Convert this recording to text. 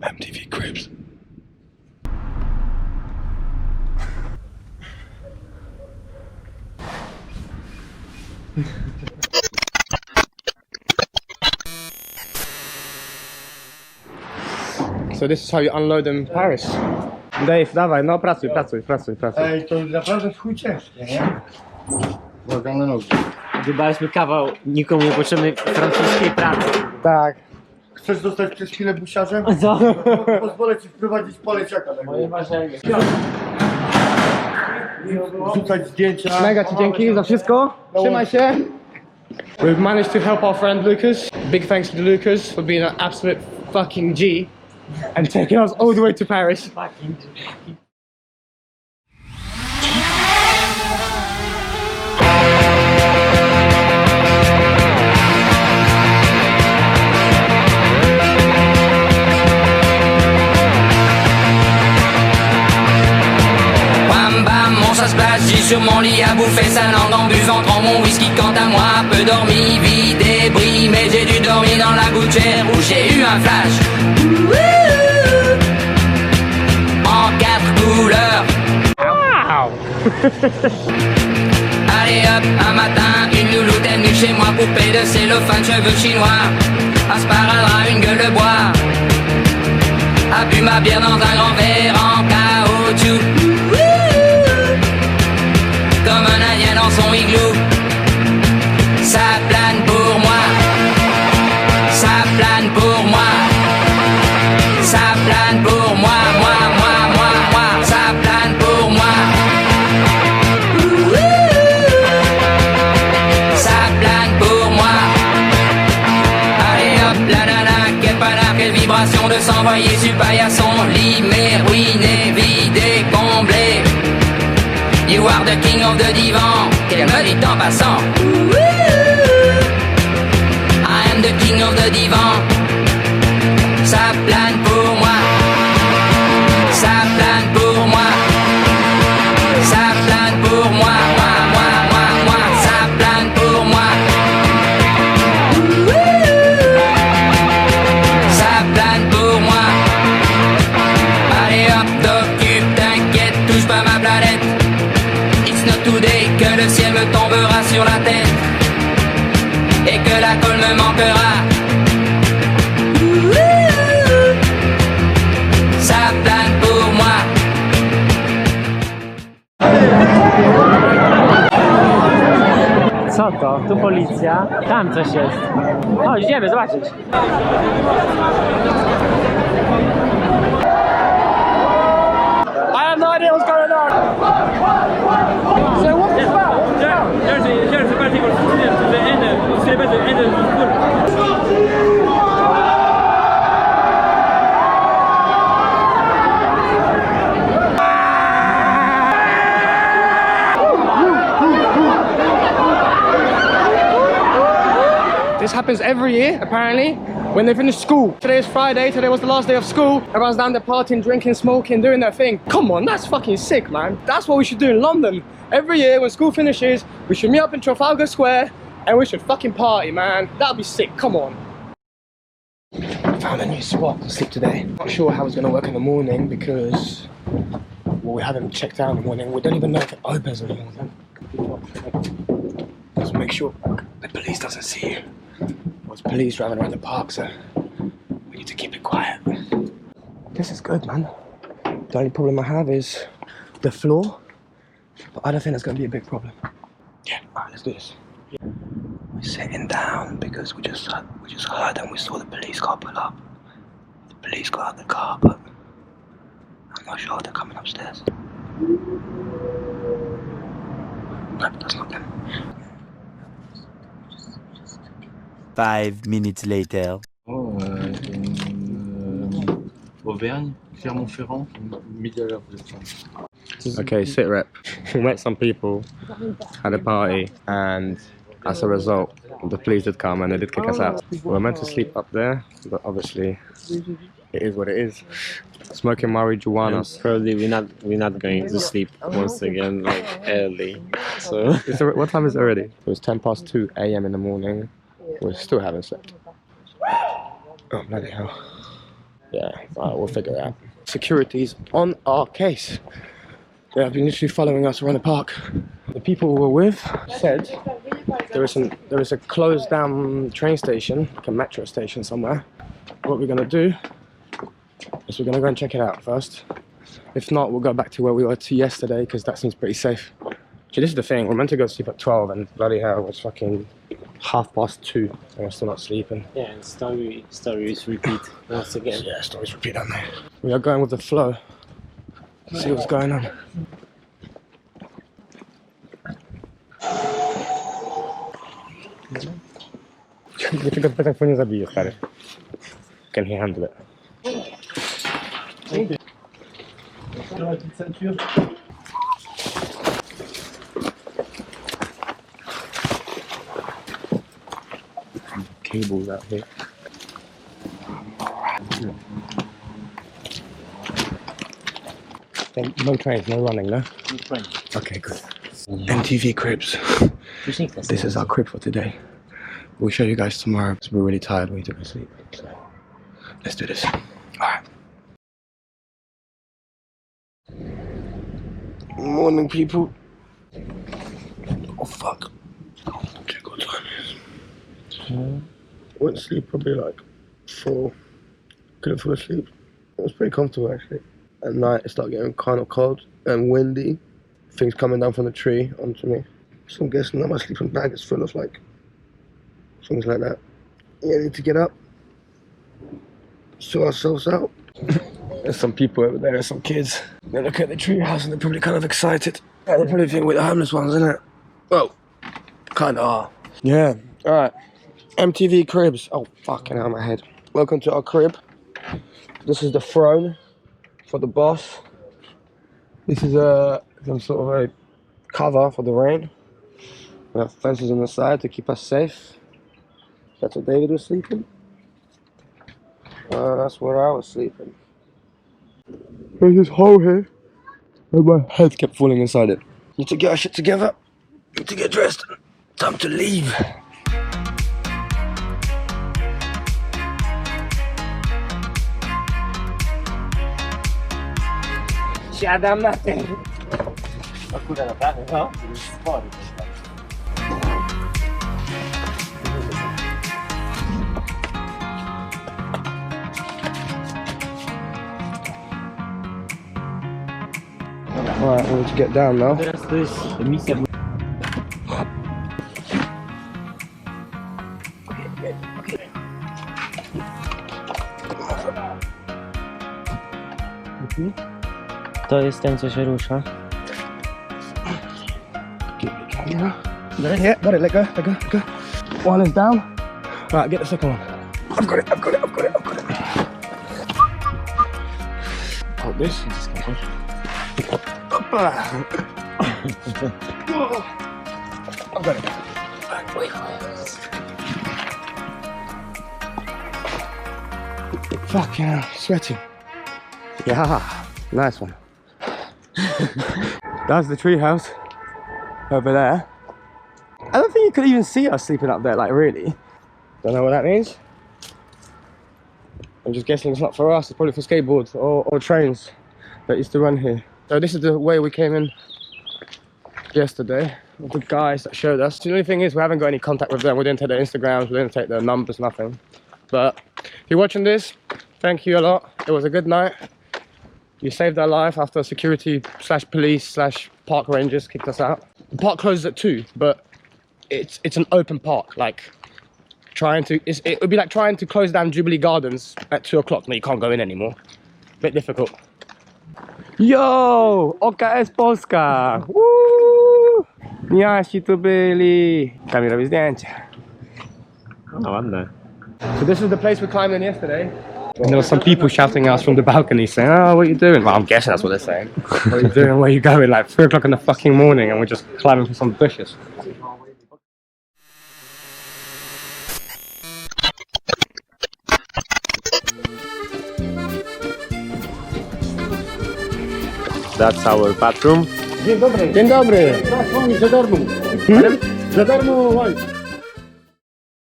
MTV Cribs. So this is how you unload them in Paris. Dave, dawaj, no pracuj. Ej, to naprawdę w chuj ciężkie, nie? Uwaga na nogi. Wybraliśmy kawał nikomu niepotrzebnej francuskiej pracy. Tak. Chcesz zostać przez chwilę busiarzem? Co? Pozwolę ci wprowadzić poleciaka. Moje marzenie. Wrzucać zdjęcia. Mega ci dzięki za wszystko. Trzymaj się. We've managed to help our friend Lucas. Big thanks to Lucas for being an absolute fucking G and taking us all the way to Paris. Fucking Ça se place, j'ai sur mon lit à bouffer sa langue en buvant trop mon whisky. Quant à moi, peu dormi, vie débris, mais j'ai dû dormir dans la gouttière où j'ai eu un flash. En 4 couleurs. Wow. Allez hop, un matin, une louloute est venue chez moi, poupée de cellophane, cheveux chinois, un sparadrap, une gueule de bois, a bu ma bière dans un grand verre en caoutchouc. Comme un indien dans son igloo. Ça plane pour moi. Ça plane pour moi. Ça plane pour moi. Moi. Ça plane pour moi. Ça plane pour moi. Allez hop, la nana, quelle panard, quelle vibration de s'envoyer sur paillasson. Limé, ruiné, vidé, comblé. You are the king of the divan, qu'elle me dit en passant. I am the king of the divan. Ça plane pour moi. Ça plane pour moi. Ça plane pour moi. Moi. Ça plane pour moi. Ça plane pour moi. Allez hop, t'occupe, t'inquiète, touche pas ma planète. Today, que le ciel me tombera sur la tête et que la colle me manquera. Ça plane pour moi. Co to? Tu policja, tam coś jest. Chodź, idziemy zobaczyć. I have no idea what's going on. So what's this about? There's a particle student to the end of the school. This happens every year, apparently, when they finish school. Today is Friday, today was the last day of school. Everyone's down there partying, drinking, smoking, doing their thing. Come on, that's fucking sick, man. That's what we should do in London. Every year when school finishes, we should meet up in Trafalgar Square and we should fucking party, man. That'd be sick, come on. I found a new spot to sleep today. Not sure how it's gonna work in the morning because, well, we haven't checked out in the morning. We don't even know if it opens in the morning. Just make sure the police doesn't see you. There's police driving around the park, so we need to keep it quiet. This is good, man. The only problem I have is the floor, but I don't think that's going to be a big problem. Yeah, alright, let's do this. We're sitting down because we just heard and we saw the police car pull up. The police got out the car, but I'm not sure if they're coming upstairs. Nope, that's not them. 5 minutes later. Auvergne, Clermont-Ferrand, midi à l'heure vous êtes là. Okay, sit rep. We met some people, had a party, and as a result, the police did come and they did kick us out. We were meant to sleep up there, but obviously it is what it is. Smoking marijuana. Probably we're not going to sleep once again like early. So What time is it already? It was 2:10 AM in the morning. We still haven't slept. Oh bloody hell. Yeah, alright, we'll figure it out. Security's on our case. They have been literally following us around the park. The people we were with said there is a closed down train station, like a metro station somewhere. What we're gonna do is we're gonna go and check it out first. If not, we'll go back to where we were to yesterday because that seems pretty safe. So this is the thing, we're meant to go sleep at 12 and bloody hell, it's fucking 2:30 and we're still not sleeping. Yeah, and stories repeat once again. Yeah, stories repeat, aren't they? We are going with the flow. See what's going on. Can he handle it? Cables out here. No trains, no running, no? No train. Okay, good. MTV cribs. This is our crib for today. We'll show you guys tomorrow because we're really tired. We need to go sleep. So let's do this. Alright. Morning, people. Oh, fuck. Check what time it is. Went to sleep probably like 4. Couldn't fall asleep. It was pretty comfortable actually. At night it started getting kind of cold and windy. Things coming down from the tree onto me. So I'm guessing that my sleeping bag is full of like things like that. Yeah, I need to get up, sort ourselves out. There's some people over there, there's some kids. They look at the tree house and they're probably kind of excited. Yeah, they probably think we're the homeless ones, isn't it? Well, kind of are. Yeah, alright. MTV cribs. Oh, fucking hell, my head. Welcome to our crib. This is the throne for the boss. This is some sort of a cover for the rain. We have fences on the side to keep us safe. That's where David was sleeping. That's where I was sleeping. There's this hole here, and my head kept falling inside it. Need to get our shit together. Need to get dressed. Time to leave. Siadam na tym. O kurde, naprawdę, no? To jest spory. Alright, we need to get down now. Teraz to jest misja. To jest ten, co się rusza. Yeah, got it, let go. One is down. Right, get the second one. I've got it. Hold this. I've got it. Wait. Fucking hell, sweating. Yeah, nice one. That's the tree house over there. I don't think you could even see us sleeping up there, like really. Don't know what that means. I'm just guessing it's not for us, it's probably for skateboards or trains that used to run here. So this is the way we came in yesterday, with the guys that showed us. The only thing is we haven't got any contact with them. We didn't take their Instagrams, we didn't take their numbers, nothing. But if you're watching this, thank you a lot. It was a good night. You saved our life after security / police / park rangers kicked us out. The park closes at 2, but it's an open park. Like it would be like trying to close down Jubilee Gardens at 2 o'clock. No, you can't go in anymore. Bit difficult. Yo! Oka jest Polska! Woo! Miasi tu byli! Kamil robi zdjęcie. No ładne. So this is the place we climbed in yesterday. And there were some people shouting at us from the balcony saying, "Oh, what are you doing?" Well, I'm guessing that's what they're saying. What are you doing? Where are you going? Like 3 o'clock in the fucking morning and we're just climbing through some bushes. That's our bathroom. Dzień dobry. Dzień dobry! Tak, za darmo. Za darmo, łaj.